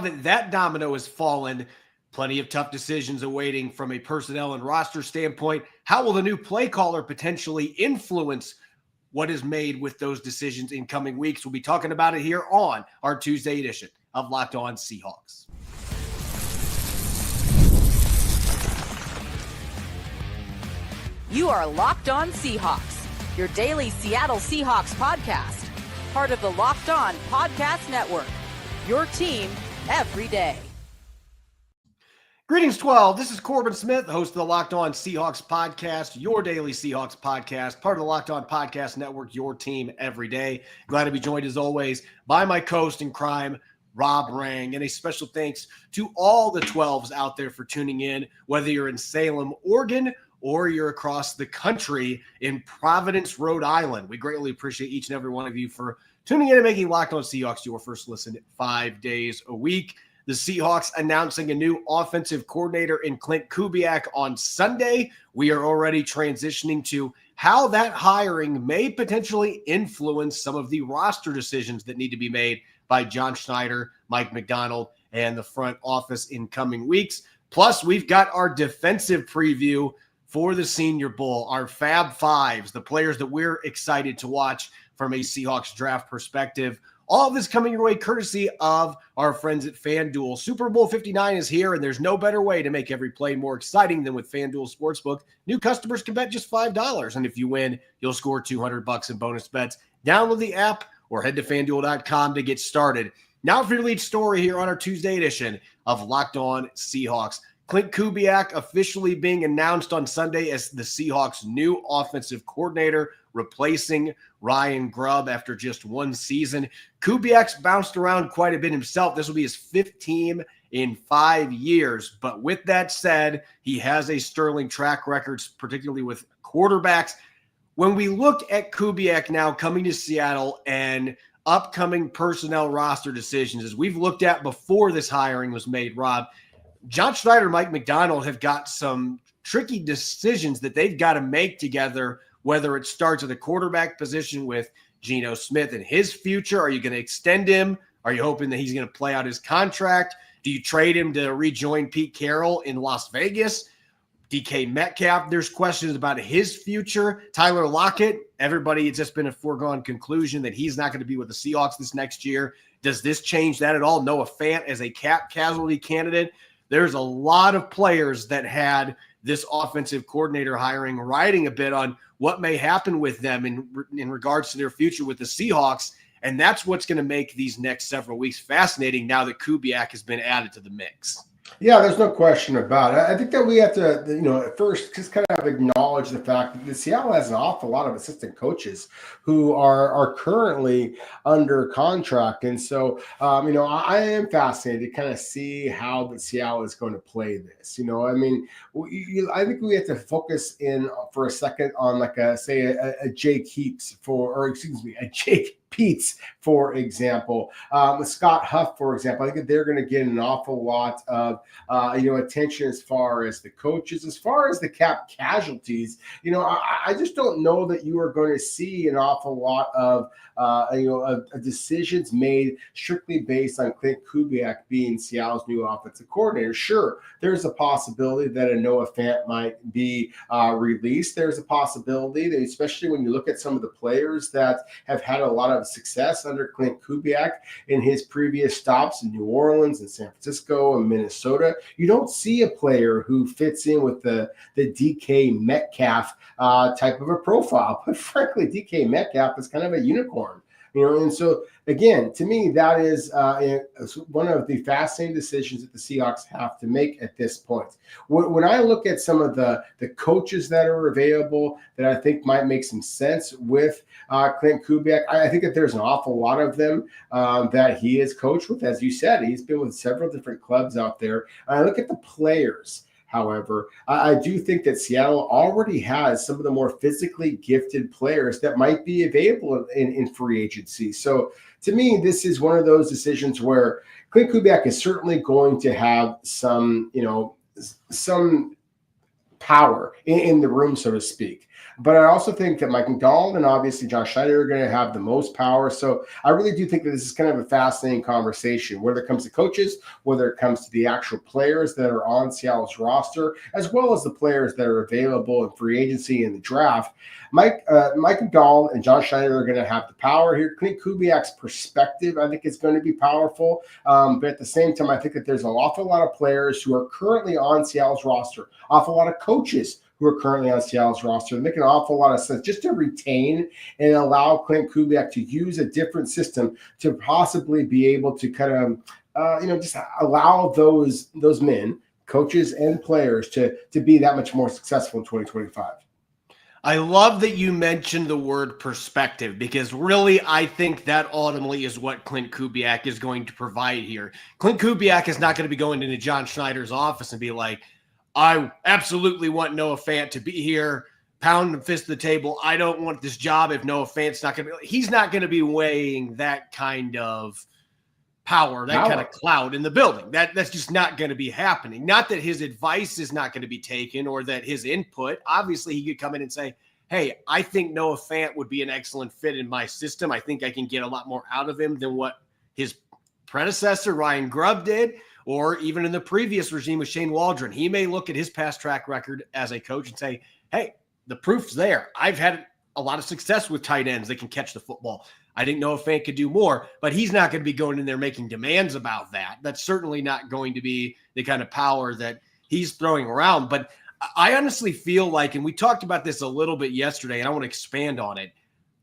that domino has fallen, plenty of tough decisions awaiting from a personnel and roster standpoint. How will the new play caller potentially influence what is made with those decisions in coming weeks? We'll be talking about it here on our Tuesday edition of Locked On Seahawks. You are Locked On Seahawks, your daily Seattle Seahawks podcast, part of the Locked On Podcast Network, your team every day. Greetings, 12. This is Corbin Smith, host of the Locked On Seahawks podcast, your daily Seahawks podcast, part of the Locked On Podcast Network, your team every day. Glad to be joined, as always, by my co-host in crime, Rob Rang. And a special thanks to all the 12s out there for tuning in, whether you're in Salem, Oregon, or you're across the country in Providence, Rhode Island. We greatly appreciate each and every one of you for tuning in and making Locked On Seahawks your first listen 5 days a week. The Seahawks announcing a new offensive coordinator in Klint Kubiak on Sunday. We are already transitioning to how that hiring may potentially influence some of the roster decisions that need to be made by John Schneider, Mike McDonald, and the front office in coming weeks. Plus, we've got our defensive preview for the Senior Bowl, our Fab Fives, the players that we're excited to watch from a Seahawks draft perspective. All of this coming your way courtesy of our friends at FanDuel. Super Bowl 59 is here, and there's no better way to make every play more exciting than with FanDuel Sportsbook. New customers can bet just $5, and if you win, you'll score $200 in bonus bets. Download the app or head to FanDuel.com to get started. Now for your lead story here on our Tuesday edition of Locked On Seahawks. Klint Kubiak officially being announced on Sunday as the Seahawks' new offensive coordinator, replacing Ryan Grubb after just one season. Kubiak's bounced around quite a bit himself. This will be his 5th team in 5 years. But with that said, he has a sterling track record, particularly with quarterbacks. When we look at Kubiak now coming to Seattle and upcoming personnel roster decisions, as we've looked at before this hiring was made, Rob, John Schneider, Mike McDonald have got some tricky decisions that they've got to make together, whether it starts at the quarterback position with Geno Smith and his future. Are you going to extend him? Are you hoping that he's going to play out his contract? Do you trade him to rejoin Pete Carroll in Las Vegas? DK Metcalf, there's questions about his future. Tyler Lockett, everybody, it's just been a foregone conclusion that he's not going to be with the Seahawks this next year. Does this change that at all? Noah Fant as a cap casualty candidate. There's a lot of players that had this offensive coordinator hiring riding a bit on what may happen with them in regards to their future with the Seahawks. And that's what's going to make these next several weeks fascinating now that Kubiak has been added to the mix. Yeah, there's no question about it. I think that we have to, at first just kind of acknowledge the fact that Seattle has an awful lot of assistant coaches who are currently under contract. And so, I am fascinated to kind of see how the Seattle is going to play this. I think we have to focus in for a second on a Jake Heaps a Jake Peets, for example, Scott Huff, for example. I think they're going to get an awful lot of, attention as far as the coaches, as far as the cap casualties. I just don't know that you are going to see an awful lot of, decisions made strictly based on Klint Kubiak being Seattle's new offensive coordinator. Sure, there's a possibility that a Noah Fant might be released. There's a possibility that, especially when you look at some of the players that have had a lot of success under Klint Kubiak in his previous stops in New Orleans and San Francisco and Minnesota, you don't see a player who fits in with the DK Metcalf type of a profile. But frankly, DK Metcalf is kind of a unicorn. And so, again, to me, that is one of the fascinating decisions that the Seahawks have to make at this point. When I look at some of the coaches that are available that I think might make some sense with Klint Kubiak, I think that there's an awful lot of them that he has coached with. As you said, he's been with several different clubs out there. I look at the players. However, I do think that Seattle already has some of the more physically gifted players that might be available in free agency. So to me, this is one of those decisions where Klint Kubiak is certainly going to have some power in the room, so to speak. But I also think that Mike McDonald and obviously John Schneider are going to have the most power. So I really do think that this is kind of a fascinating conversation, whether it comes to coaches, whether it comes to the actual players that are on Seattle's roster, as well as the players that are available in free agency and the draft. Mike McDonald and John Schneider are going to have the power here. Klint Kubiak's perspective, I think, is going to be powerful. But at the same time, I think that there's an awful lot of players who are currently on Seattle's roster, awful lot of coaches who are currently on Seattle's roster. They make an awful lot of sense just to retain and allow Klint Kubiak to use a different system to possibly be able to kind of, just allow those men, coaches and players to be that much more successful in 2025. I love that you mentioned the word perspective, because really I think that ultimately is what Klint Kubiak is going to provide here. Klint Kubiak is not going to be going into John Schneider's office and be like, I absolutely want Noah Fant to be here, pound and fist the table. I don't want this job if Noah Fant's not going to be. He's not going to be weighing that kind of power, kind of clout in the building. That's just not going to be happening. Not that his advice is not going to be taken or that his input. Obviously, he could come in and say, hey, I think Noah Fant would be an excellent fit in my system. I think I can get a lot more out of him than what his predecessor, Ryan Grubb, did, or even in the previous regime with Shane Waldron. He may look at his past track record as a coach and say, hey, the proof's there. I've had a lot of success with tight ends that can catch the football. I think Noah Fant could do more, but he's not going to be going in there making demands about that. That's certainly not going to be the kind of power that he's throwing around. But I honestly feel like, and we talked about this a little bit yesterday, and I want to expand on it.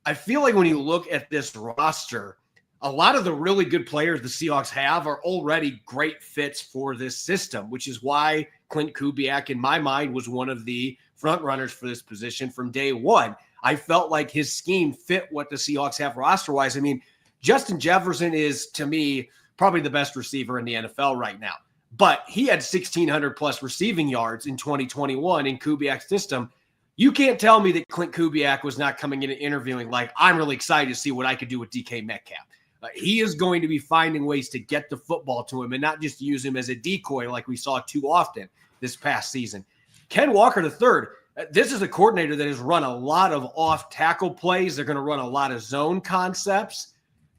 I feel like when you look at this roster, a lot of the really good players the Seahawks have are already great fits for this system, which is why Klint Kubiak, in my mind, was one of the front runners for this position from day one. I felt like his scheme fit what the Seahawks have roster-wise. I mean, Justin Jefferson is, to me, probably the best receiver in the NFL right now. But he had 1,600-plus receiving yards in 2021 in Kubiak's system. You can't tell me that Klint Kubiak was not coming in and interviewing like, I'm really excited to see what I could do with DK Metcalf. He is going to be finding ways to get the football to him and not just use him as a decoy like we saw too often this past season. Ken Walker III, this is a coordinator that has run a lot of off-tackle plays. They're going to run a lot of zone concepts.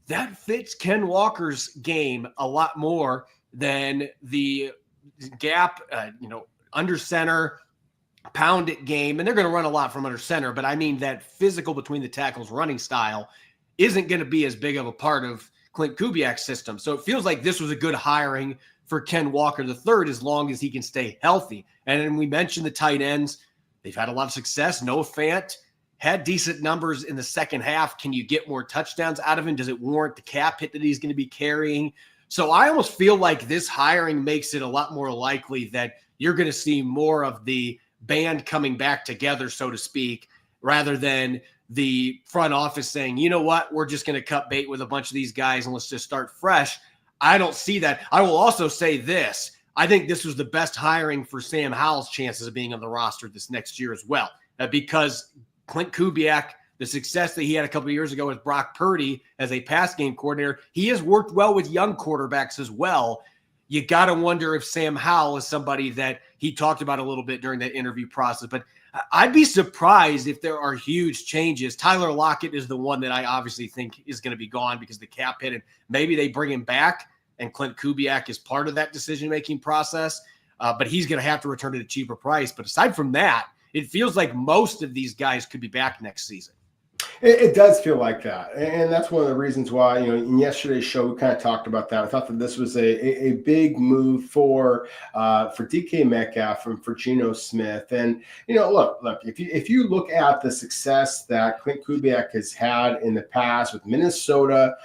That fits Ken Walker's game a lot more than the gap, under center, pound it game. And they're going to run a lot from under center. But I mean that physical between the tackles running style isn't going to be as big of a part of Klint Kubiak's system. So it feels like this was a good hiring for Ken Walker III as long as he can stay healthy. And then we mentioned the tight ends. They've had a lot of success. Noah Fant had decent numbers in the second half. Can you get more touchdowns out of him? Does it warrant the cap hit that he's going to be carrying? So I almost feel like this hiring makes it a lot more likely that you're going to see more of the band coming back together, so to speak, rather than the front office saying, you know what, we're just going to cut bait with a bunch of these guys and let's just start fresh. I don't see that. I will also say this. I think this was the best hiring for Sam Howell's chances of being on the roster this next year as well, because Klint Kubiak, the success that he had a couple of years ago with Brock Purdy as a pass game coordinator, he has worked well with young quarterbacks as well. You got to wonder if Sam Howell is somebody that he talked about a little bit during that interview process, but I'd be surprised if there are huge changes. Tyler Lockett is the one that I obviously think is going to be gone because the cap hit, and maybe they bring him back and Klint Kubiak is part of that decision-making process, but he's going to have to return at a cheaper price. But aside from that, it feels like most of these guys could be back next season. It does feel like that. And that's one of the reasons why, in yesterday's show, we kind of talked about that. I thought that this was a big move for DK Metcalf and for Geno Smith. And, look, if you look at the success that Klint Kubiak has had in the past with Minnesota,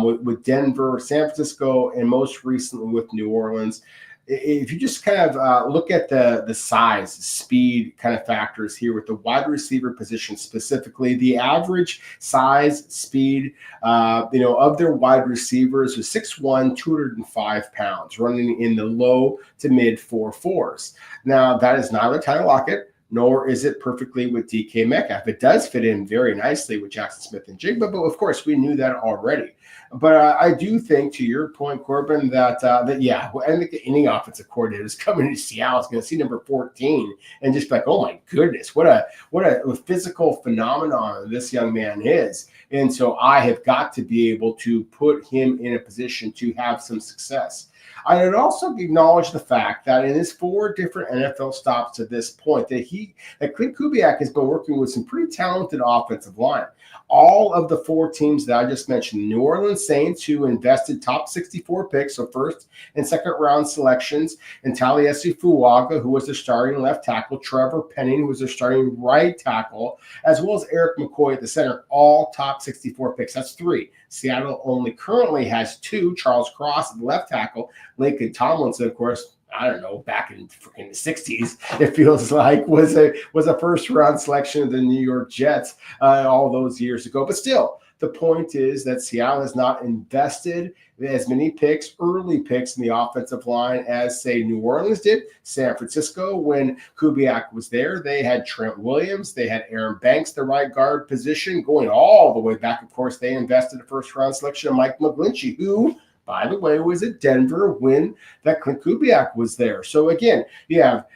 with Denver, San Francisco, and most recently with New Orleans, if you just kind of look at the size, speed kind of factors here with the wide receiver position specifically, the average size, speed, of their wide receivers was 6'1", 205 pounds, running in the low to mid 4.4s. Now, that is neither Tyler Lockett nor is it perfectly with DK Metcalf. It does fit in very nicely with Jackson Smith and Jigba, but of course we knew that already. But I do think, to your point, Corbin, that yeah, I think any offensive coordinator is coming to Seattle is going to see number 14 and just be like, oh my goodness, what a physical phenomenon this young man is. And so I have got to be able to put him in a position to have some success. I would also acknowledge the fact that in his 4 different NFL stops to this point, that Klint Kubiak has been working with some pretty talented offensive line. All of the 4 teams that I just mentioned, New Orleans Saints, who invested top 64 picks, so first and second round selections, and Taliesin Fuaga, who was their starting left tackle, Trevor Penning, who was their starting right tackle, as well as Eric McCoy at the center, all top 64 picks. That's 3. Seattle only currently has 2, Charles Cross at the left tackle, Lincoln Tomlinson, of course, I don't know, back in freaking the 60s, it feels like, was a first-round selection of the New York Jets all those years ago. But still, the point is that Seattle has not invested as many picks, early picks in the offensive line as, say, New Orleans did. San Francisco, when Kubiak was there, they had Trent Williams, they had Aaron Banks, the right guard position, going all the way back. Of course, they invested a first-round selection of Mike McGlinchey, who, by the way, was at Denver when that Klint Kubiak was there. So again, you have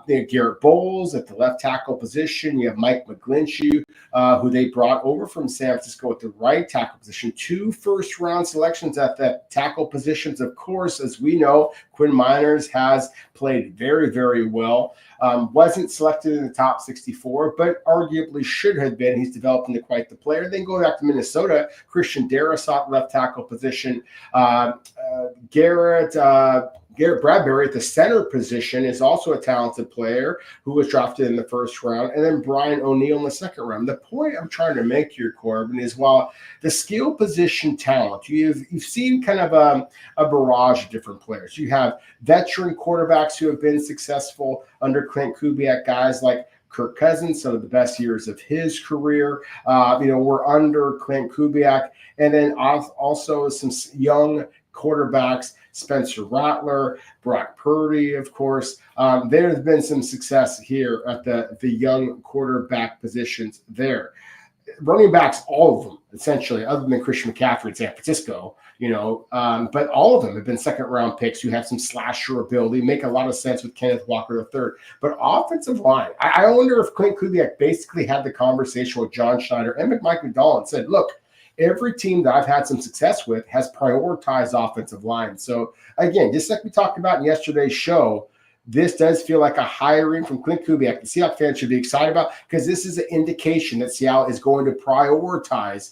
Garrett Bowles at the left tackle position. You have Mike McGlinchey, who they brought over from San Francisco at the right tackle position. 2 first-round selections at the tackle positions. Of course, as we know, Quinn Miners has played very, very well. Wasn't selected in the top 64, but arguably should have been. He's developed into quite the player. Then going back to Minnesota, Christian Darrisaw, left tackle position. Garrett Bradbury at the center position is also a talented player who was drafted in the first round, and then Brian O'Neill in the second round. The point I'm trying to make here, Corbin, is while the skill position talent, you've seen kind of a barrage of different players. You have veteran quarterbacks who have been successful under Klint Kubiak, guys like Kirk Cousins, some of the best years of his career, were under Klint Kubiak, and then also some young quarterbacks, Spencer Rattler, Brock Purdy, of course. There's been some success here at the young quarterback positions there. Running backs, all of them, essentially, other than Christian McCaffrey in San Francisco, but all of them have been second-round picks who have some slasher ability, make a lot of sense with Kenneth Walker III. But offensive line, I wonder if Klint Kubiak basically had the conversation with John Schneider and Mike McDonald and said, look, every team that I've had some success with has prioritized offensive line. So, again, just like we talked about in yesterday's show, this does feel like a hiring from Klint Kubiak. The Seahawks fans should be excited about, because this is an indication that Seattle is going to prioritize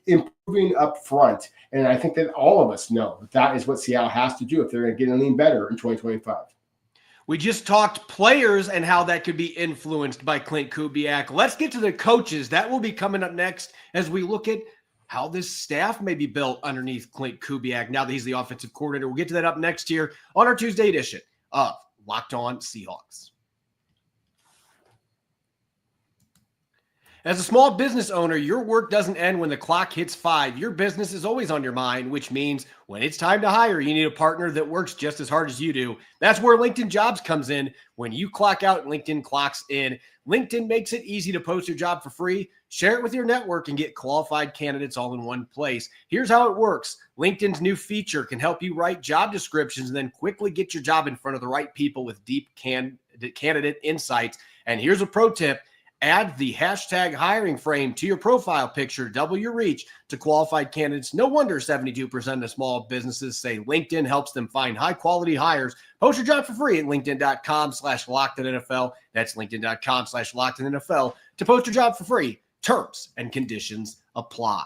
improving up front. And I think that all of us know that is what Seattle has to do if they're going to get anything better in 2025. We just talked players and how that could be influenced by Klint Kubiak. Let's get to the coaches. That will be coming up next as we look at how this staff may be built underneath Klint Kubiak now that he's the offensive coordinator. We'll get to that up next here on our Tuesday edition of Locked On Seahawks. As a small business owner, your work doesn't end when the clock hits 5. Your business is always on your mind, which means when it's time to hire, you need a partner that works just as hard as you do. That's where LinkedIn Jobs comes in. When you clock out, LinkedIn clocks in. LinkedIn makes it easy to post your job for free, share it with your network, and get qualified candidates all in one place. Here's how it works. LinkedIn's new feature can help you write job descriptions and then quickly get your job in front of the right people with deep candidate insights. And here's a pro tip. Add the hashtag hiring frame to your profile picture, double your reach to qualified candidates. No wonder 72% of small businesses say LinkedIn helps them find high quality hires. Post your job for free at linkedin.com/LockedOnNFL. That's linkedin.com/LockedOnNFL to post your job for free. Terms and conditions apply.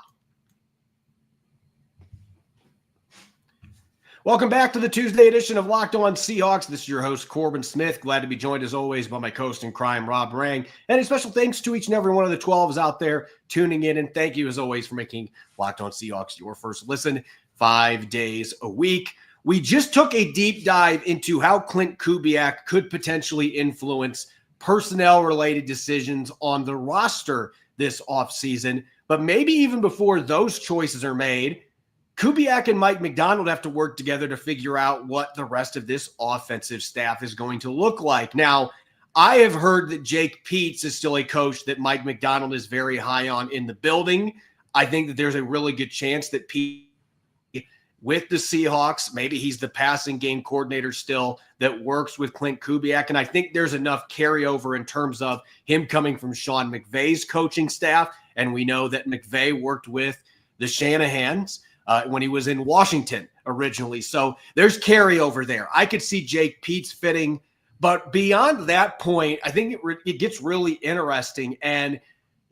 Welcome back to the Tuesday edition of Locked On Seahawks. This is your host, Corbin Smith. Glad to be joined, as always, by my co-host in crime, Rob Rang. And a special thanks to each and every one of the 12s out there tuning in. And thank you, as always, for making Locked On Seahawks your first listen 5 days a week. We just took a deep dive into how Klint Kubiak could potentially influence personnel-related decisions on the roster this offseason. But maybe even before those choices are made, Kubiak and Mike McDonald have to work together to figure out what the rest of this offensive staff is going to look like. Now, I have heard that Jake Peetz is still a coach that Mike Macdonald is very high on in the building. I think that there's a really good chance that Peetz with the Seahawks, maybe he's the passing game coordinator still that works with Klint Kubiak. And I think there's enough carryover in terms of him coming from Sean McVay's coaching staff. And we know that McVay worked with the Shanahans when he was in Washington originally. So there's carryover there. I could see Jake Peetz fitting. But beyond that point, I think it gets really interesting. And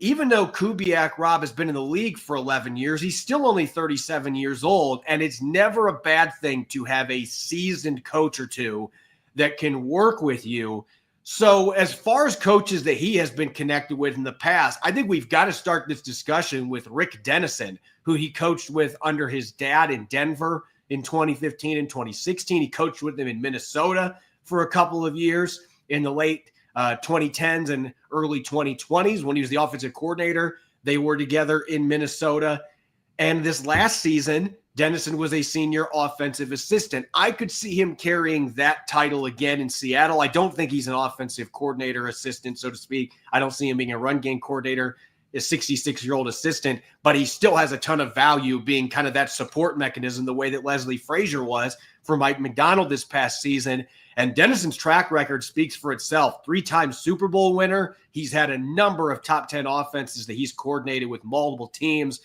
even though Kubiak, Rob, has been in the league for 11 years, he's still only 37 years old, and it's never a bad thing to have a seasoned coach or two that can work with you. So as far as coaches that he has been connected with in the past, I think we've got to start this discussion with Rick Dennison, who he coached with under his dad in Denver in 2015 and 2016. He coached with him in Minnesota for a couple of years in the late 2010s and early 2020s when he was the offensive coordinator. They were together in Minnesota. And this last season, Dennison was a senior offensive assistant. I could see him carrying that title again in Seattle. I don't think he's an offensive coordinator assistant, so to speak. I don't see him being a run game coordinator, a 66-year-old assistant, but he still has a ton of value being kind of that support mechanism the way that Leslie Frazier was for Mike Macdonald this past season. And Dennison's track record speaks for itself. 3-time Super Bowl winner. He's had a number of top 10 offenses that he's coordinated with multiple teams.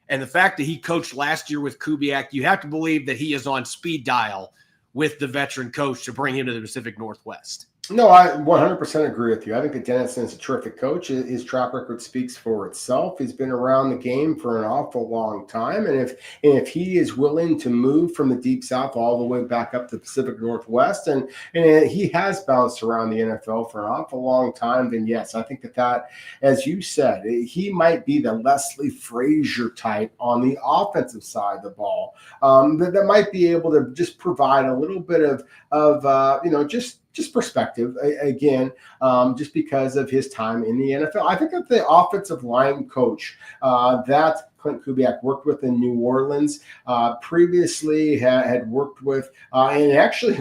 And the fact that he coached last year with Kubiak, you have to believe that he is on speed dial with the veteran coach to bring him to the Pacific Northwest. No, I 100% agree with you. I think that Dennison is a terrific coach. His track record speaks for itself. He's been around the game for an awful long time. And if he is willing to move from the Deep South all the way back up to the Pacific Northwest, and he has bounced around the NFL for an awful long time, then yes, I think that, as you said, he might be the Leslie Frazier type on the offensive side of the ball that might be able to just provide a little bit of just perspective, again, just because of his time in the NFL. I think that the offensive line coach that Klint Kubiak worked with in New Orleans previously had worked with, and actually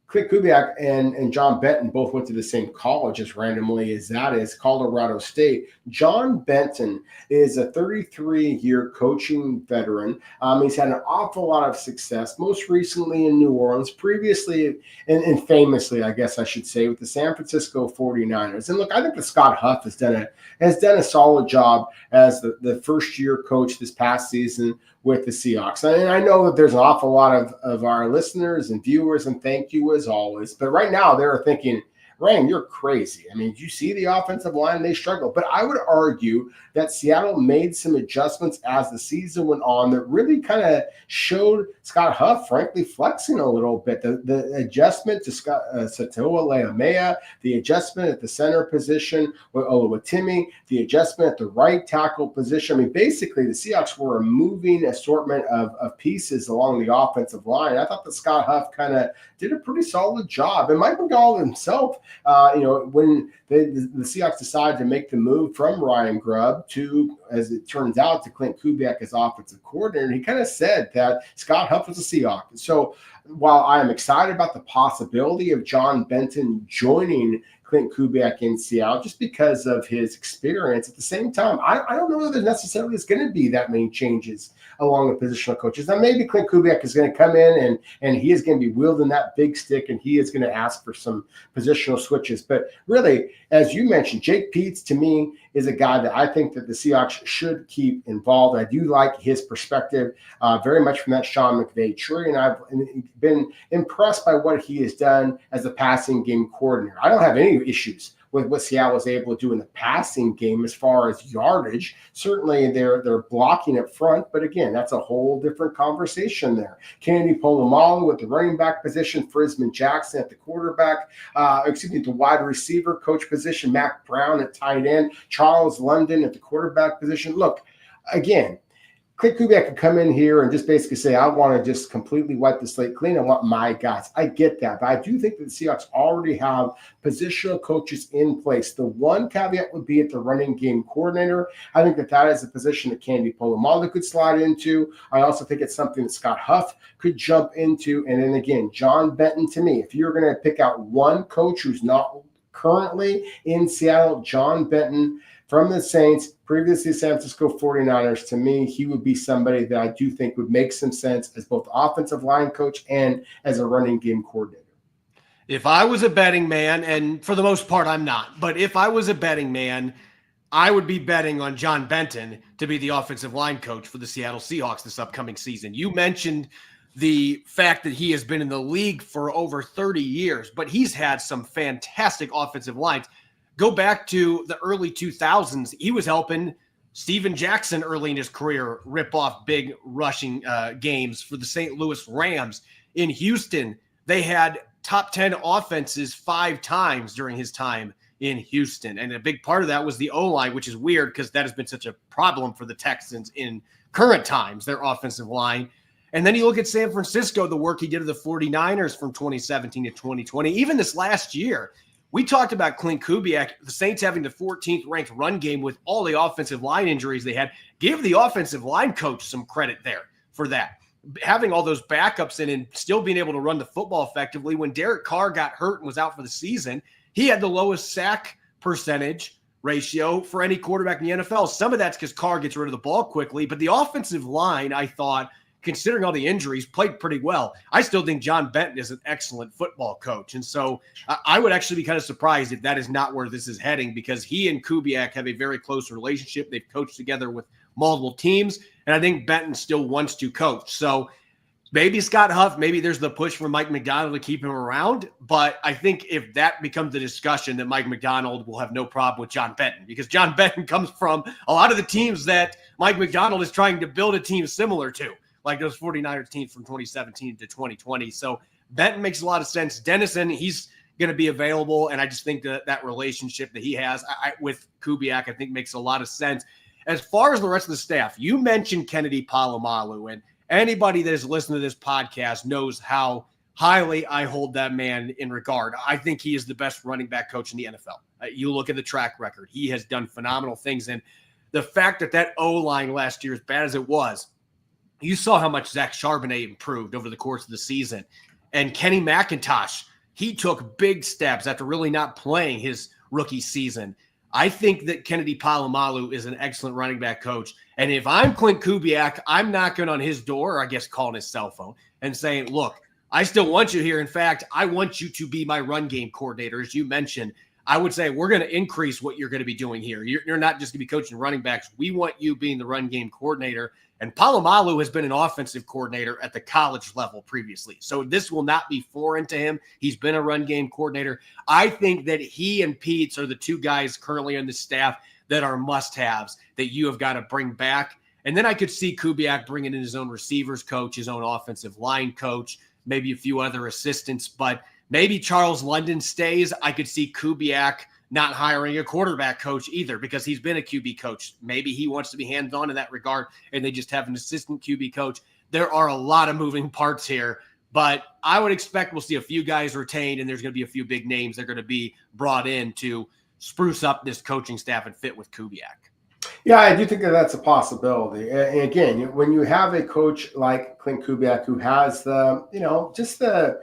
Klint Kubiak and John Benton both went to the same college, as randomly as that is, Colorado State. John Benton is a 33-year coaching veteran. He's had an awful lot of success, most recently in New Orleans, previously and famously, I guess I should say, with the San Francisco 49ers. And look, I think that Scott Huff has done a solid job as the first-year coach this past season with the Seahawks. And I know that there's an awful lot of our listeners and viewers, and thank you as always. But right now they're thinking, Ryan, you're crazy. I mean, did you see the offensive line? They struggled. But I would argue that Seattle made some adjustments as the season went on that really kind of showed Scott Huff, frankly, flexing a little bit. The adjustment to Satoa Leomea, the adjustment at the center position with Oluwatimi, the adjustment at the right tackle position. I mean, basically, the Seahawks were a moving assortment of pieces along the offensive line. I thought that Scott Huff kind of did a pretty solid job. And Mike Macdonald himself, when the Seahawks decided to make the move from Ryan Grubb to, as it turns out, to Klint Kubiak as offensive coordinator, he kind of said that Scott Huff was a Seahawk. So while I am excited about the possibility of John Benton joining Klint Kubiak in Seattle just because of his experience, at the same time, I don't know that there necessarily is going to be that many changes along the positional coaches. Now, maybe Klint Kubiak is going to come in and he is going to be wielding that big stick and he is going to ask for some positional switches. But really, as you mentioned, Jake Peetz, to me, is a guy that I think that the Seahawks should keep involved. I do like his perspective very much from that Sean McVay tree, and I've been impressed by what he has done as a passing game coordinator. I don't have any issues with what Seattle was able to do in the passing game as far as yardage. Certainly they're blocking up front, but again, that's a whole different conversation there. Kennedy Polamalu at the running back position, Frisman Jackson at the quarterback, the wide receiver coach position, Mac Brown at tight end, Charles London at the quarterback position. Look, again, Klint Kubiak could come in here and just basically say, I want to just completely wipe the slate clean. I want my guys. I get that. But I do think that the Seahawks already have positional coaches in place. The one caveat would be at the running game coordinator. I think that is a position that Kennedy Polamalu could slide into. I also think it's something that Scott Huff could jump into. And then again, John Benton, to me, if you're going to pick out one coach who's not currently in Seattle, John Benton from the Saints, previously San Francisco 49ers. To me, he would be somebody that I do think would make some sense as both offensive line coach and as a running game coordinator. If I was a betting man, and for the most part I'm not, but if I was a betting man, I would be betting on John Benton to be the offensive line coach for the Seattle Seahawks this upcoming season. You mentioned the fact that he has been in the league for over 30 years, but he's had some fantastic offensive lines. Go back to the early 2000s. He was helping Steven Jackson early in his career rip off big rushing games for the St. Louis Rams. In Houston, they had top 10 offenses 5 times during his time in Houston. And a big part of that was the O-line, which is weird because that has been such a problem for the Texans in current times, their offensive line. And then you look at San Francisco, the work he did with the 49ers from 2017 to 2020. Even this last year, we talked about Klint Kubiak, the Saints having the 14th ranked run game with all the offensive line injuries they had. Give the offensive line coach some credit there for that. Having all those backups in and still being able to run the football effectively. When Derek Carr got hurt and was out for the season, he had the lowest sack percentage ratio for any quarterback in the NFL. Some of that's because Carr gets rid of the ball quickly, but the offensive line, I thought, considering all the injuries, played pretty well. I still think John Benton is an excellent football coach. And so I would actually be kind of surprised if that is not where this is heading, because he and Kubiak have a very close relationship. They've coached together with multiple teams, and I think Benton still wants to coach. So maybe Scott Huff, maybe there's the push for Mike Macdonald to keep him around. But I think if that becomes the discussion, that Mike Macdonald will have no problem with John Benton, because John Benton comes from a lot of the teams that Mike Macdonald is trying to build a team similar to, like those 49ers teams from 2017 to 2020. So Benton makes a lot of sense. Dennison, he's going to be available. And I just think that that relationship that he has with Kubiak, I think makes a lot of sense. As far as the rest of the staff, you mentioned Kennedy Palomalu, and anybody that has listened to this podcast knows how highly I hold that man in regard. I think he is the best running back coach in the NFL. You look at the track record. He has done phenomenal things. And the fact that that O-line last year, as bad as it was, you saw how much Zach Charbonnet improved over the course of the season. And Kenny McIntosh, he took big steps after really not playing his rookie season. I think that Kennedy Palomalu is an excellent running back coach. And if I'm Klint Kubiak, I'm knocking on his door, or I guess calling his cell phone, and saying, look, I still want you here. In fact, I want you to be my run game coordinator. As you mentioned, I would say we're going to increase what you're going to be doing here. You're not just going to be coaching running backs. We want you being the run game coordinator. And Palomalu has been an offensive coordinator at the college level previously. So this will not be foreign to him. He's been a run game coordinator. I think that he and Peets are the two guys currently on the staff that are must-haves that you have got to bring back. And then I could see Kubiak bringing in his own receivers coach, his own offensive line coach, maybe a few other assistants. But maybe Charles London stays. I could see Kubiak not hiring a quarterback coach either, because he's been a QB coach. Maybe he wants to be hands-on in that regard, and they just have an assistant QB coach. There are a lot of moving parts here, but I would expect we'll see a few guys retained, and there's going to be a few big names that are going to be brought in to spruce up this coaching staff and fit with Kubiak. Yeah, I do think that that's a possibility. And again, when you have a coach like Klint Kubiak who has the, just the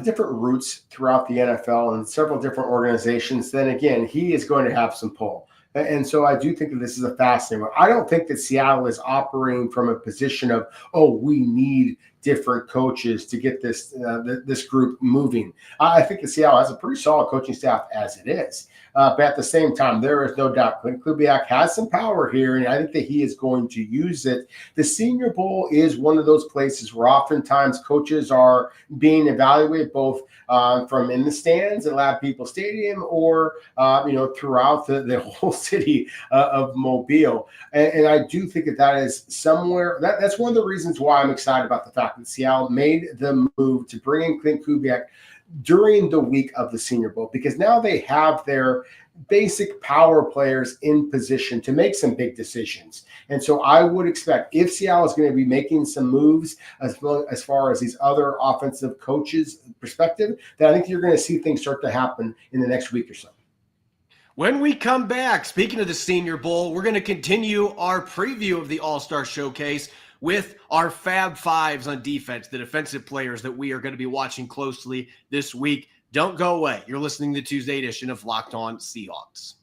different roots throughout the NFL and several different organizations, then again, he is going to have some pull. And so I do think that this is a fascinating one. I don't think that Seattle is operating from a position of, we need different coaches to get this group moving. I think that Seattle has a pretty solid coaching staff as it is. But at the same time, there is no doubt Klint Kubiak has some power here, and I think that he is going to use it. The Senior Bowl is one of those places where oftentimes coaches are being evaluated both from in the stands at Lab People Stadium or, throughout the whole city of Mobile. And I do think that is somewhere, that's one of the reasons why I'm excited about the fact that Seattle made the move to bring in Klint Kubiak during the week of the Senior Bowl, because now they have their basic power players in position to make some big decisions. And so I would expect, if Seattle is going to be making some moves as far as these other offensive coaches' perspective, that I think you're going to see things start to happen in the next week or so. When we come back, speaking of the Senior Bowl, we're going to continue our preview of the All-Star Showcase with our Fab Fives on defense, the defensive players that we are going to be watching closely this week. Don't go away. You're listening to the Tuesday edition of Locked On Seahawks.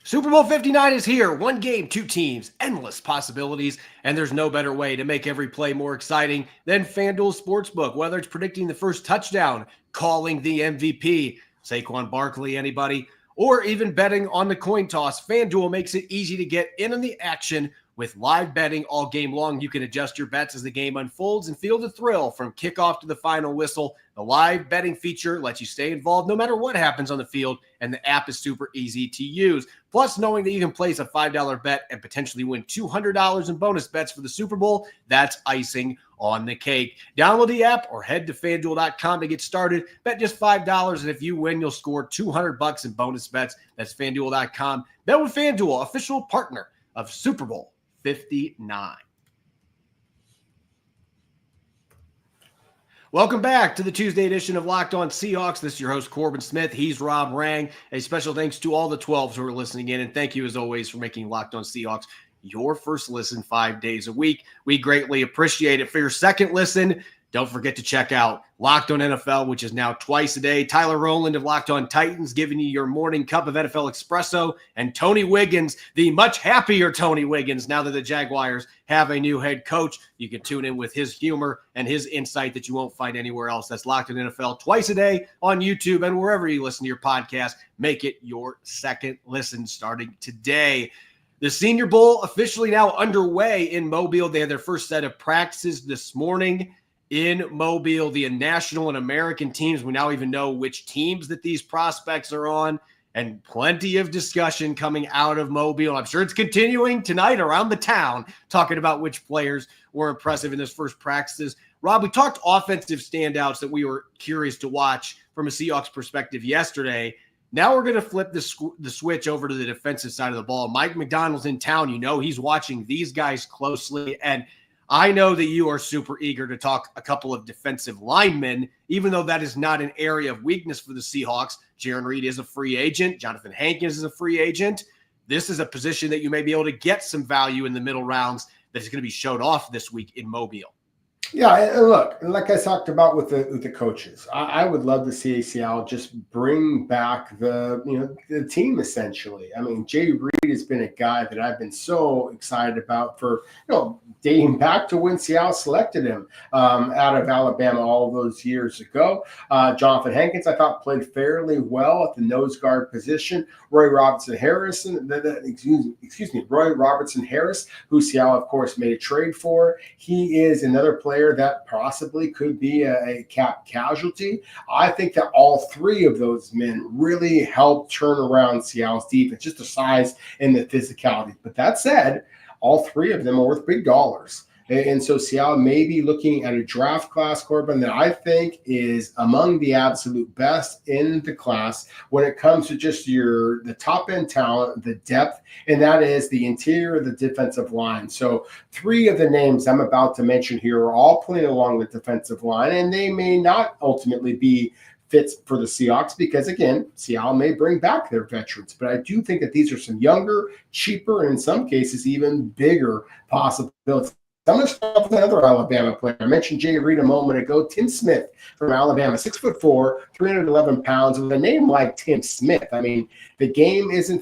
Super Bowl 59 is here. One game, two teams, endless possibilities, and there's no better way to make every play more exciting than FanDuel Sportsbook. Whether it's predicting the first touchdown, calling the MVP, Saquon Barkley, anybody, or even betting on the coin toss, FanDuel makes it easy to get in on the action with live betting all game long. You can adjust your bets as the game unfolds and feel the thrill from kickoff to the final whistle. The live betting feature lets you stay involved no matter what happens on the field, and the app is super easy to use. Plus, knowing that you can place a $5 bet and potentially win $200 in bonus bets for the Super Bowl, that's icing on the cake. Download the app or head to FanDuel.com to get started. Bet just $5, and if you win, you'll score $200 in bonus bets. That's FanDuel.com. Bet with FanDuel, official partner of Super Bowl 59. Welcome back to the Tuesday edition of Locked On Seahawks. This is your host, Corbin Smith. He's Rob Rang. A special thanks to all the 12s who are listening in, and thank you, as always, for making Locked On Seahawks your first listen 5 days a week. We greatly appreciate it. For your second listen, don't forget to check out Locked On NFL, which is now twice a day. Tyler Rowland of Locked On Titans giving you your morning cup of NFL espresso, and Tony Wiggins, the much happier Tony Wiggins, now that the Jaguars have a new head coach. You can tune in with his humor and his insight that you won't find anywhere else. That's Locked On NFL twice a day on YouTube and wherever you listen to your podcast. Make it your second listen starting today. The Senior Bowl officially now underway in Mobile. They had their first set of practices this morning in Mobile. The national and American teams, we now even know which teams that these prospects are on, and plenty of discussion coming out of Mobile. I'm sure it's continuing tonight around the town, talking about which players were impressive in this first practices. Rob, we talked offensive standouts that we were curious to watch from a Seahawks perspective yesterday. Now we're going to flip the switch over to the defensive side of the ball. Mike McDonald's in town. You know he's watching these guys closely, and I know that you are super eager to talk a couple of defensive linemen, even though that is not an area of weakness for the Seahawks. Jaron Reed is a free agent. Jonathan Hankins is a free agent. This is a position that you may be able to get some value in the middle rounds that is going to be showed off this week in Mobile. Yeah, and look, like I talked about with the coaches, I would love to see Seattle just bring back the team essentially. I mean, Jay Reed has been a guy that I've been so excited about for dating back to when Seattle selected him out of Alabama all those years ago. Jonathan Hankins, I thought, played fairly well at the nose guard position. Roy Robertson Harris, who Seattle, of course, made a trade for. He is another player that possibly could be a cap casualty. I think that all three of those men really helped turn around Seattle's defense, just the size and the physicality. But that said, all three of them are worth big dollars. And so Seattle may be looking at a draft class, Corbin, that I think is among the absolute best in the class when it comes to just the top-end talent, the depth, and that is the interior of the defensive line. So three of the names I'm about to mention here are all playing along the defensive line, and they may not ultimately be fits for the Seahawks because, again, Seattle may bring back their veterans. But I do think that these are some younger, cheaper, and in some cases even bigger possibilities. I'm going to start with another Alabama player. I mentioned Jay Reed a moment ago. Tim Smith from Alabama, 6'4", 311 pounds. With a name like Tim Smith, I mean, the name isn't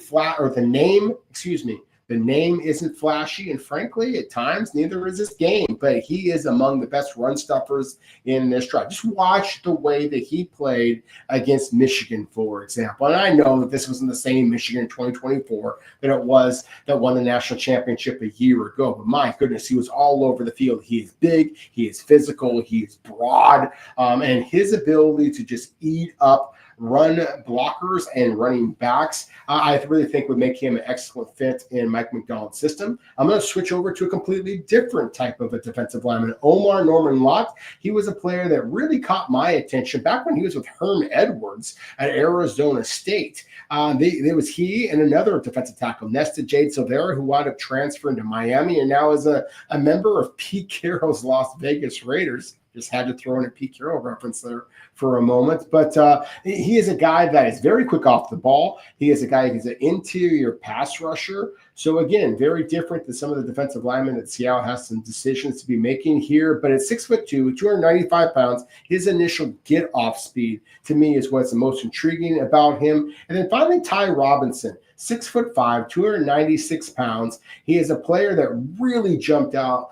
flashy, and frankly, at times, neither is his game. But he is among the best run stuffers in this draft. Just watch the way that he played against Michigan, for example. And I know that this wasn't the same Michigan in 2024 that it was that won the national championship a year ago. But my goodness, he was all over the field. He is big, he is physical, he is broad, and his ability to just eat up run blockers and running backs, I really think would make him an excellent fit in Mike McDonald's system. I'm going to switch over to a completely different type of a defensive lineman, Omar Norman Lott. He was a player that really caught my attention back when he was with Herm Edwards at Arizona State. There was he and another defensive tackle, Nesta Jade Silvera, who wound up transferring to Miami and now is a member of Pete Carroll's Las Vegas Raiders. Just had to throw in a Pete Carroll reference there for a moment. But he is a guy that is very quick off the ball. He is a guy who's an interior pass rusher. So, again, very different than some of the defensive linemen that Seattle has some decisions to be making here. But at 6'2", 295 pounds, his initial get-off speed, to me, is what's the most intriguing about him. And then finally, Ty Robinson. 6'5", 296 pounds. He is a player that really jumped out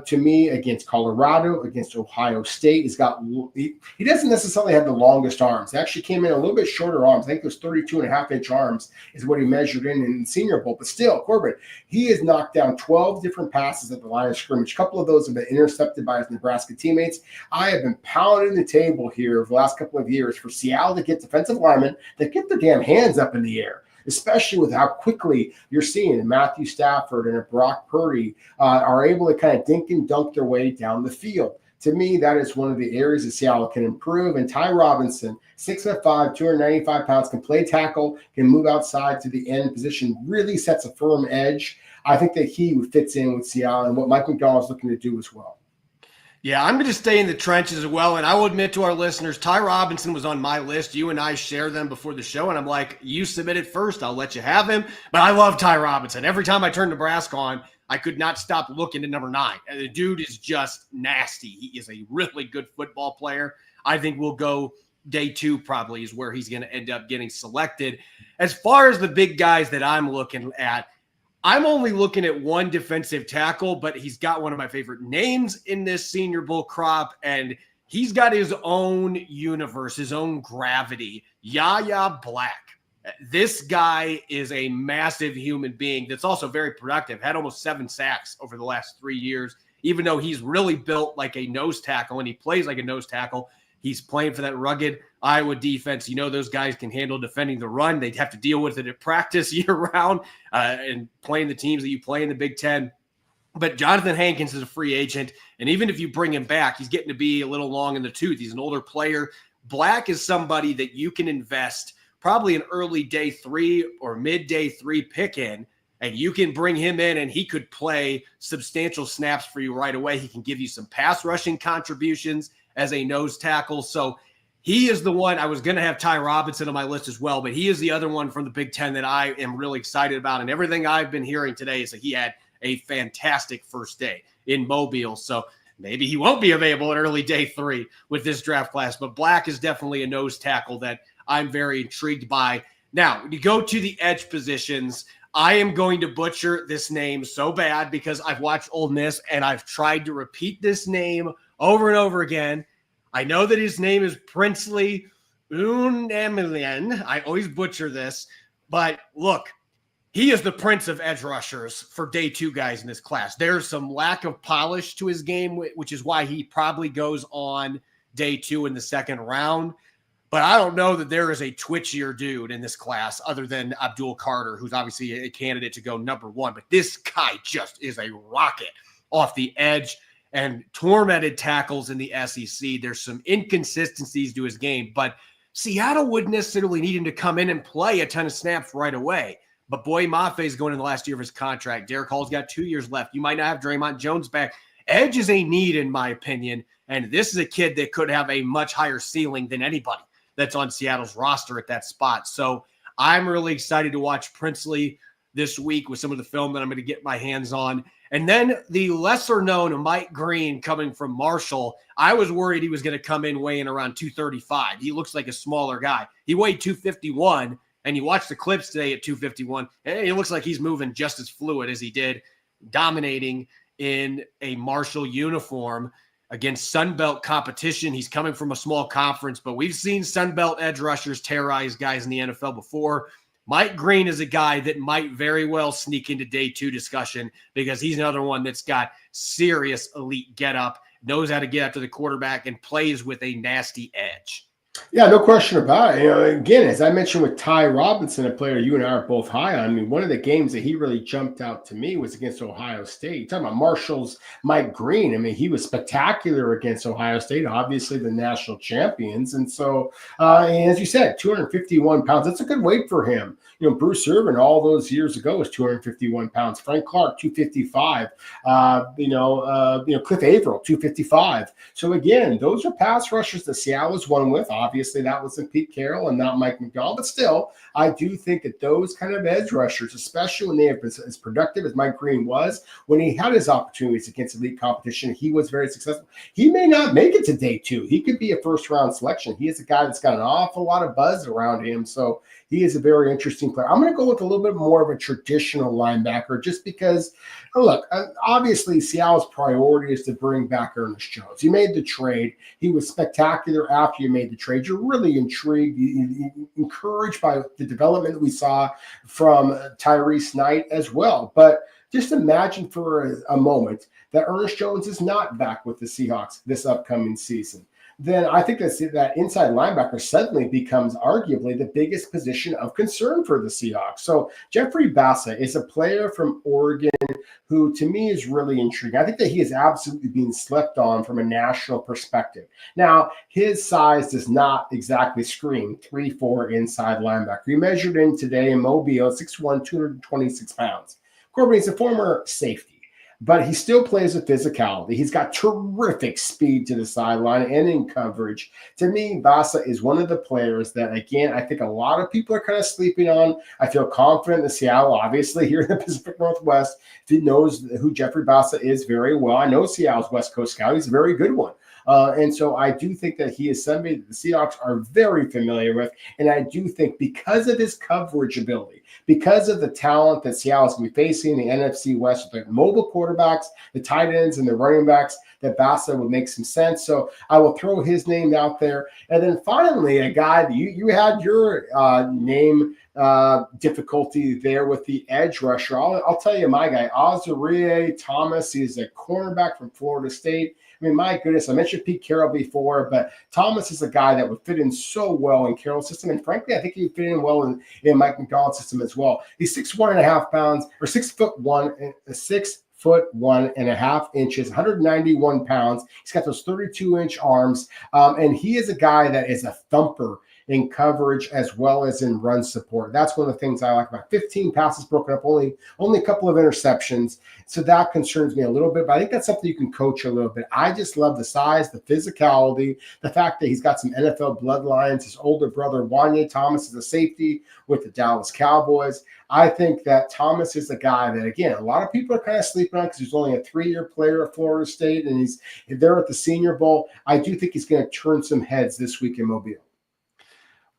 to me against Colorado, against Ohio State. He doesn't necessarily have the longest arms. He actually came in a little bit shorter arms. I think those 32.5-inch arms is what he measured in Senior Bowl. But still, Corbin, he has knocked down 12 different passes at the line of scrimmage. A couple of those have been intercepted by his Nebraska teammates. I have been pounding the table here over the last couple of years for Seattle to get defensive linemen that get their damn hands up in the air, especially with how quickly you're seeing Matthew Stafford and Brock Purdy are able to kind of dink and dunk their way down the field. To me, that is one of the areas that Seattle can improve. And Ty Robinson, 6'5", 295 pounds, can play tackle, can move outside to the end position, really sets a firm edge. I think that he fits in with Seattle and what Mike McDonald is looking to do as well. Yeah, I'm going to stay in the trenches as well. And I will admit to our listeners, Ty Robinson was on my list. You and I share them before the show. And I'm like, you submitted first. I'll let you have him. But I love Ty Robinson. Every time I turn Nebraska on, I could not stop looking at number 9. And the dude is just nasty. He is a really good football player. I think we'll go day 2 probably is where he's going to end up getting selected. As far as the big guys that I'm looking at, I'm only looking at one defensive tackle, but he's got one of my favorite names in this Senior Bowl crop, and he's got his own universe, his own gravity. Yahya Black. This guy is a massive human being that's also very productive, had almost 7 sacks over the last 3 years, even though he's really built like a nose tackle and he plays like a nose tackle. He's playing for that rugged Iowa defense. You know, those guys can handle defending the run. They'd have to deal with it at practice year-round and playing the teams that you play in the Big Ten. But Jonathan Hankins is a free agent, and even if you bring him back, he's getting to be a little long in the tooth. He's an older player. Black is somebody that you can invest probably an early day 3 or mid-day 3 pick in, and you can bring him in, and he could play substantial snaps for you right away. He can give you some pass rushing contributions as a nose tackle. So he is the one. I was going to have Ty Robinson on my list as well, but he is the other one from the Big Ten that I am really excited about. And everything I've been hearing today is that he had a fantastic first day in Mobile. So maybe he won't be available in early day 3 with this draft class, but Black is definitely a nose tackle that I'm very intrigued by. Now, when you go to the edge positions, I am going to butcher this name so bad because I've watched Ole Miss and I've tried to repeat this name over and over again. I know that his name is Princely Unamilian. I always butcher this, but look, he is the prince of edge rushers for day 2 guys in this class. There's some lack of polish to his game, which is why he probably goes on day 2 in the second round. But I don't know that there is a twitchier dude in this class other than Abdul Carter, who's obviously a candidate to go number 1. But this guy just is a rocket off the edge and tormented tackles in the SEC. There's some inconsistencies to his game, but Seattle wouldn't necessarily need him to come in and play a ton of snaps right away. But Boye Mafe is going in the last year of his contract. Derek Hall's got 2 years left. You might not have Draymond Jones back. Edge is a need, in my opinion, and this is a kid that could have a much higher ceiling than anybody that's on Seattle's roster at that spot. So I'm really excited to watch Princely this week with some of the film that I'm going to get my hands on. And then the lesser-known Mike Green coming from Marshall. I was worried he was going to come in weighing around 235. He looks like a smaller guy. He weighed 251, and you watch the clips today at 251, and he looks like he's moving just as fluid as he did, dominating in a Marshall uniform against Sunbelt competition. He's coming from a small conference, but we've seen Sunbelt edge rushers terrorize guys in the NFL before. Mike Green is a guy that might very well sneak into day 2 discussion because he's another one that's got serious elite get up, knows how to get after the quarterback, and plays with a nasty edge. Yeah, no question about it. Again, as I mentioned with Ty Robinson, a player you and I are both high on. I mean, one of the games that he really jumped out to me was against Ohio State. You're talking about Marshall's Mike Green. I mean, he was spectacular against Ohio State, obviously the national champions. And so, and as you said, 251 pounds, that's a good weight for him. Bruce Irvin all those years ago was 251 pounds. Frank Clark, 255. Cliff Averill, 255. So again, those are pass rushers that Seattle has won with. Obviously, that wasn't Pete Carroll and not Mike McDonald, but still, I do think that those kind of edge rushers, especially when they have been as productive as Mike Green was, when he had his opportunities against elite competition, he was very successful. He may not make it to day 2. He could be a first-round selection. He is a guy that's got an awful lot of buzz around him, so he is a very interesting player. I'm going to go with a little bit more of a traditional linebacker just because, look, obviously Seattle's priority is to bring back Ernest Jones. You made the trade. He was spectacular after you made the trade. You're really intrigued, encouraged by the development that we saw from Tyrese Knight as well. But just imagine for a moment that Ernest Jones is not back with the Seahawks this upcoming season. Then I think that inside linebacker suddenly becomes arguably the biggest position of concern for the Seahawks. So Jeffrey Bassa is a player from Oregon who to me is really intriguing. I think that he is absolutely being slept on from a national perspective. Now, his size does not exactly scream 3'4" inside linebacker. He measured in today in Mobile, 6'1", 226 pounds. Corbin is a former safety, but he still plays with physicality. He's got terrific speed to the sideline and in coverage. To me, Bassa is one of the players that, again, I think a lot of people are kind of sleeping on. I feel confident that Seattle, obviously here in the Pacific Northwest, knows who Jeffrey Bassa is very well. I know Seattle's West Coast scout. He's a very good one. And so I do think that he is somebody that the Seahawks are very familiar with. And I do think because of his coverage ability, because of the talent that Seattle's going to be facing in the NFC West with the mobile quarterbacks, the tight ends, and the running backs, that Bassa would make some sense. So I will throw his name out there. And then finally, a guy that you had your name difficulty there with the edge rusher. I'll tell you my guy, Azarie Thomas. He's a cornerback from Florida State. I mean, my goodness, I mentioned Pete Carroll before, but Thomas is a guy that would fit in so well in Carroll's system. And frankly, I think he would fit in well in Mike McDonald's system as well. He's 6'1.5" pounds, or 6'1", 6'1.5" inches, 191 pounds. He's got those 32-inch arms. And he is a guy that is a thumper in coverage as well as in run support. That's one of the things I like about 15 passes broken up, only a couple of interceptions. So that concerns me a little bit, but I think that's something you can coach a little bit. I just love the size, the physicality, the fact that he's got some NFL bloodlines. His older brother, Wanye Thomas, is a safety with the Dallas Cowboys. I think that Thomas is a guy that, again, a lot of people are kind of sleeping on because he's only a 3-year player at Florida State, and he's there at the Senior Bowl. I do think he's going to turn some heads this week in Mobile.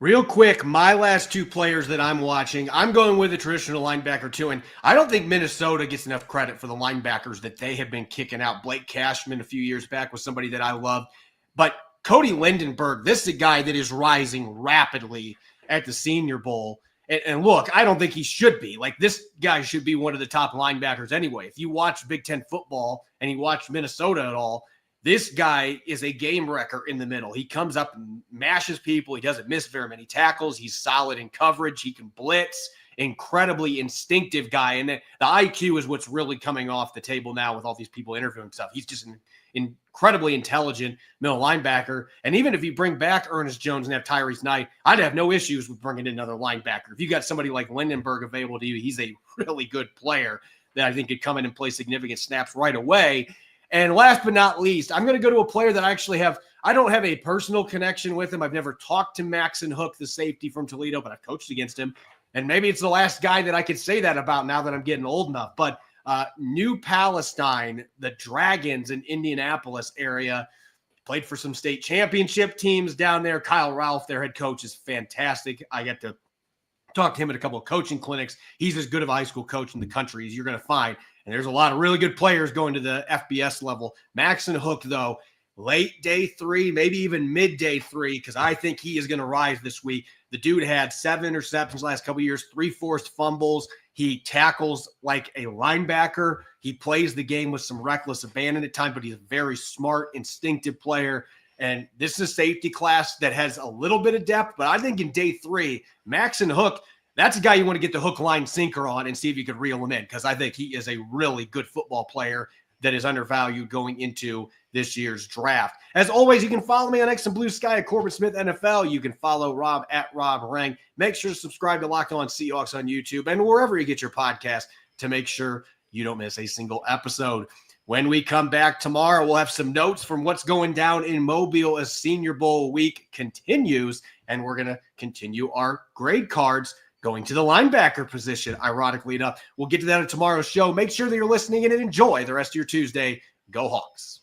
Real quick, my last 2 players that I'm watching, I'm going with a traditional linebacker too, and I don't think Minnesota gets enough credit for the linebackers that they have been kicking out. Blake Cashman a few years back was somebody that I loved, but Cody Lindenberg, this is a guy that is rising rapidly at the Senior Bowl. And look, I don't think he should be. Like, this guy should be one of the top linebackers anyway. If you watch Big Ten football and you watch Minnesota at all, this guy is a game wrecker in the middle. He comes up and mashes people. He doesn't miss very many tackles. He's solid in coverage. He can blitz. Incredibly instinctive guy. And the IQ is what's really coming off the table now with all these people interviewing stuff. He's just an incredibly intelligent middle linebacker. And even if you bring back Ernest Jones and have Tyrese Knight, I'd have no issues with bringing in another linebacker. If you got somebody like Lindenberg available to you, he's a really good player that I think could come in and play significant snaps right away. And last but not least, I'm going to go to a player that I don't have a personal connection with him. I've never talked to Maxon Hook, the safety from Toledo, but I've coached against him. And maybe it's the last guy that I could say that about now that I'm getting old enough. But New Palestine, the Dragons in Indianapolis area, played for some state championship teams down there. Kyle Ralph, their head coach, is fantastic. I get to talk to him at a couple of coaching clinics. He's as good of a high school coach in the country as you're going to find. And there's a lot of really good players going to the FBS level. Maxon Hook, though, late day 3, maybe even midday 3, because I think he is going to rise this week. The dude had 7 interceptions last couple of years, 3 forced fumbles. He tackles like a linebacker. He plays the game with some reckless abandon at times, but he's a very smart, instinctive player. And this is a safety class that has a little bit of depth, but I think in day 3, Max and Hook, that's a guy you want to get the hook, line, sinker on and see if you could reel him in, because I think he is a really good football player that is undervalued going into this year's draft. As always, you can follow me on X and Blue Sky at Corbin Smith NFL. You can follow Rob at Rob Rang. Make sure to subscribe to Locked On Seahawks on YouTube and wherever you get your podcast to make sure you don't miss a single episode. When we come back tomorrow, we'll have some notes from what's going down in Mobile as Senior Bowl week continues, and we're going to continue our grade cards going to the linebacker position, ironically enough. We'll get to that on tomorrow's show. Make sure that you're listening and enjoy the rest of your Tuesday. Go Hawks.